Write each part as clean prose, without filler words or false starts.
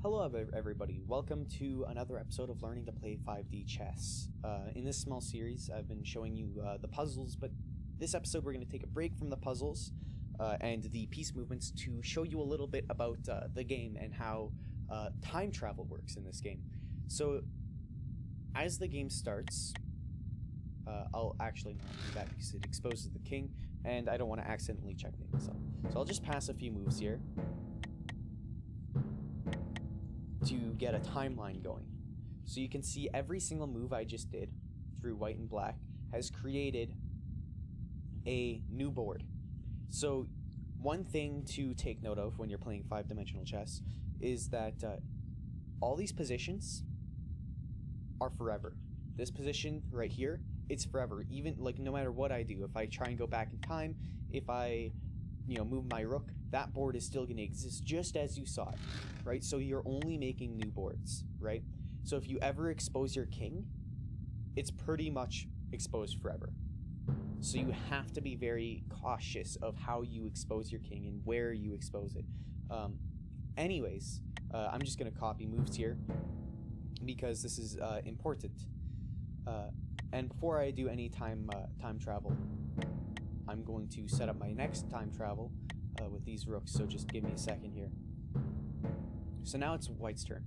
Hello everybody, welcome to another episode of Learning to Play 5D Chess. In this small series I've been showing you the puzzles, but this episode we're going to take a break from the puzzles and the piece movements to show you a little bit about the game and how time travel works in this game. So as the game starts, I'll actually not do that because it exposes the king and I don't want to accidentally checkmate myself. So I'll just pass a few moves here to get a timeline going. So you can see every single move I just did through white and black has created a new board. So one thing to take note of when you're playing 5-dimensional chess is that all these positions are forever. This position right here, it's forever. Even like no matter what I do, if I try and go back in time, if I move my rook, that board is still going to exist just as you saw it, right? So you're only making new boards, right? So if you ever expose your king, it's pretty much exposed forever. So you have to be very cautious of how you expose your king and where you expose it. Anyways, I'm just going to copy moves here because this is important. And before I do any time travel, I'm going to set up my next time travel with these rooks, so just give me a second here. So now it's white's turn,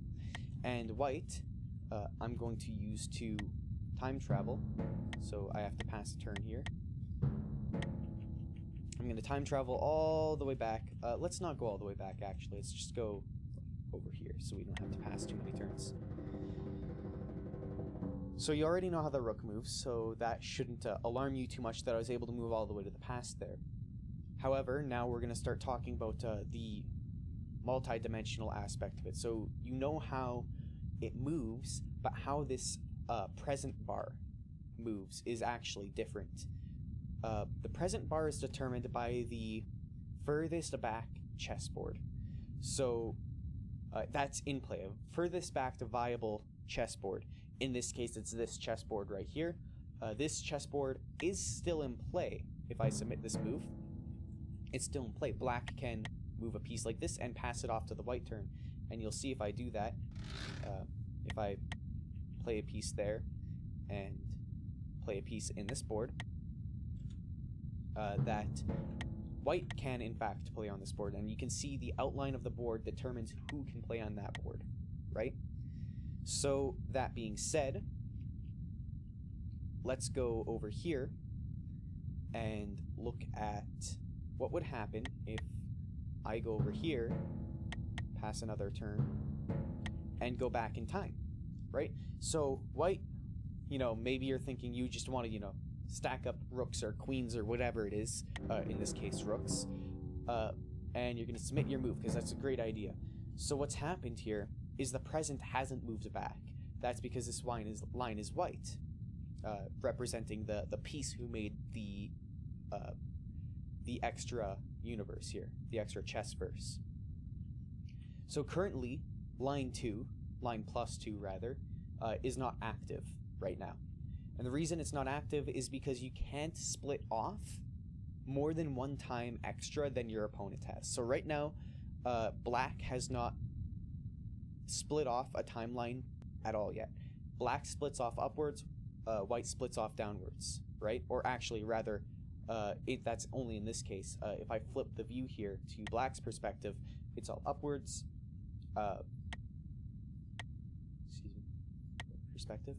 and white I'm going to use to time travel, so I have to pass a turn here. I'm going to time travel all the way back. Let's not go all the way back actually, let's just go over here so we don't have to pass too many turns. So you already know how the rook moves, so that shouldn't alarm you too much that I was able to move all the way to the past there. However, now we're going to start talking about the multi-dimensional aspect of it. So you know how it moves, but how this present bar moves is actually different. The present bar is determined by the furthest back chessboard. So that's in play. Furthest back to viable chessboard. In this case, it's this chessboard right here. This chessboard is still in play. If I submit this move, it's still in play. Black can move a piece like this and pass it off to the white turn. And you'll see if I do that, if I play a piece there and play a piece in this board, that white can in fact play on this board. And you can see the outline of the board determines who can play on that board, right? So that being said, let's go over here and look at what would happen if I go over here, pass another turn, and go back in time, right? So white, maybe you're thinking you just want to, stack up rooks or queens or whatever it is, in this case rooks, and you're going to submit your move because that's a great idea. So what's happened here is the present hasn't moved back. That's because this line is white, representing the piece who made the extra universe here, the extra chess verse. So currently, line plus 2 rather, is not active right now. And the reason it's not active is because you can't split off more than one time extra than your opponent has. So right now, black has not split off a timeline at all yet. Black splits off upwards, white splits off downwards, right? Or actually, rather, that's only in this case. If I flip the view here to black's perspective, it's all upwards. Excuse me, perspective.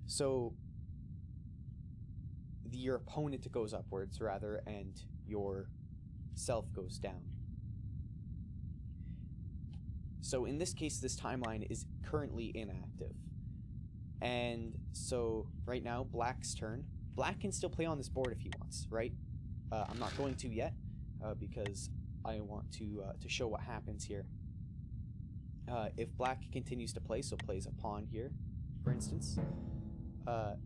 So your opponent goes upwards rather, and your self goes down. So in this case, this timeline is currently inactive. And so right now, black's turn. Black can still play on this board if he wants, right? I'm not going to yet because I want to show what happens here. If black continues to play, so plays a pawn here, for instance,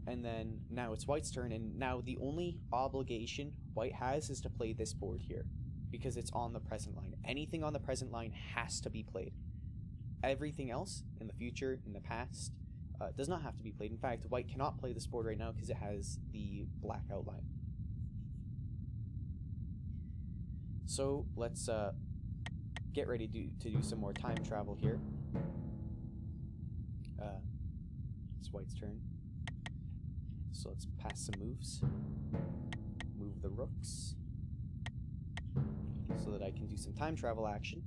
and then now it's white's turn, and now the only obligation white has is to play this board here because it's on the present line. Anything on the present line has to be played. Everything else in the future, in the past, does not have to be played. In fact, white cannot play this board right now because it has the black outline. So let's get ready to do some more time travel here. It's white's turn. So let's pass some moves. Move the rooks so that I can do some time travel action.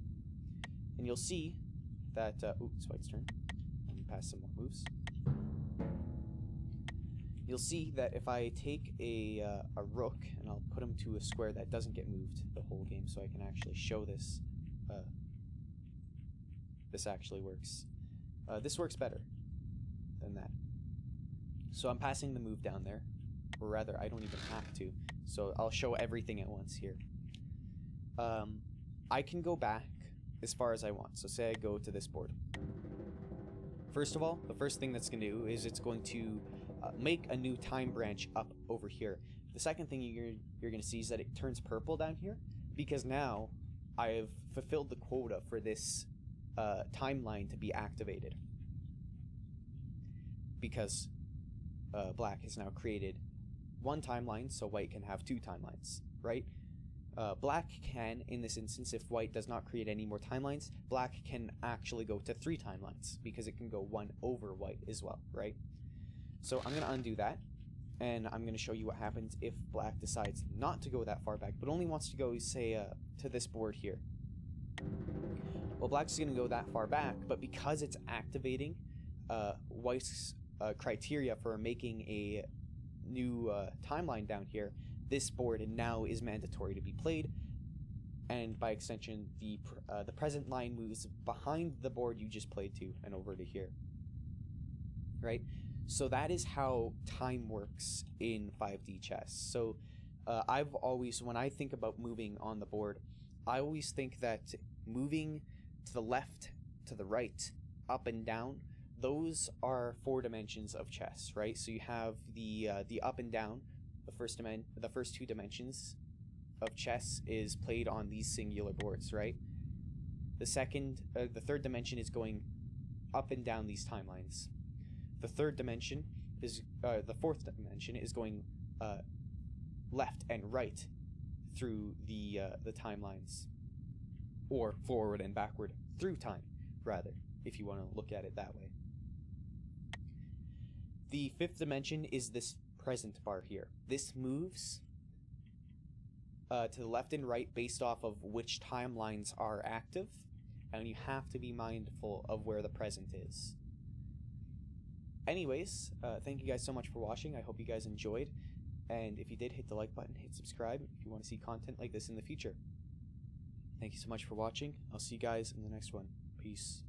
And you'll see that, it's white's turn. Let me pass some more moves. You'll see that if I take a rook and I'll put him to a square that doesn't get moved the whole game, so I can actually show this. This actually works. This works better than that. So I'm passing the move down there, or rather, I don't even have to. So I'll show everything at once here. I can go back as far as I want. So say I go to this board. First of all, the first thing that's going to do is it's going to make a new time branch up over here. The second thing you're going to see is that it turns purple down here, because now I have fulfilled the quota for this timeline to be activated. Because black has now created one timeline, so white can have two timelines, right? Black can, in this instance, if white does not create any more timelines, black can actually go to 3 timelines, because it can go 1 over white as well, right? So I'm going to undo that, and I'm going to show you what happens if black decides not to go that far back, but only wants to go, say, to this board here. Well, black's going to go that far back, but because it's activating white's criteria for making a new timeline down here, this board now is mandatory to be played, and by extension, the present line moves behind the board you just played to and over to here, right? So that is how time works in 5D chess. So I've always, when I think about moving on the board, I always think that moving to the left, to the right, up and down, those are 4 dimensions of chess, right? So you have the up and down. The first 2 dimensions of chess is played on these singular boards, right? The third dimension is going up and down these timelines. The third dimension is the fourth dimension is going left and right through the timelines, or forward and backward through time, rather, if you want to look at it that way. The 5th dimension is this present bar here. This moves to the left and right based off of which timelines are active, and you have to be mindful of where the present is. Anyways, thank you guys so much for watching. I hope you guys enjoyed, and if you did, hit the like button, hit subscribe if you want to see content like this in the future. Thank you so much for watching. I'll see you guys in the next one. Peace.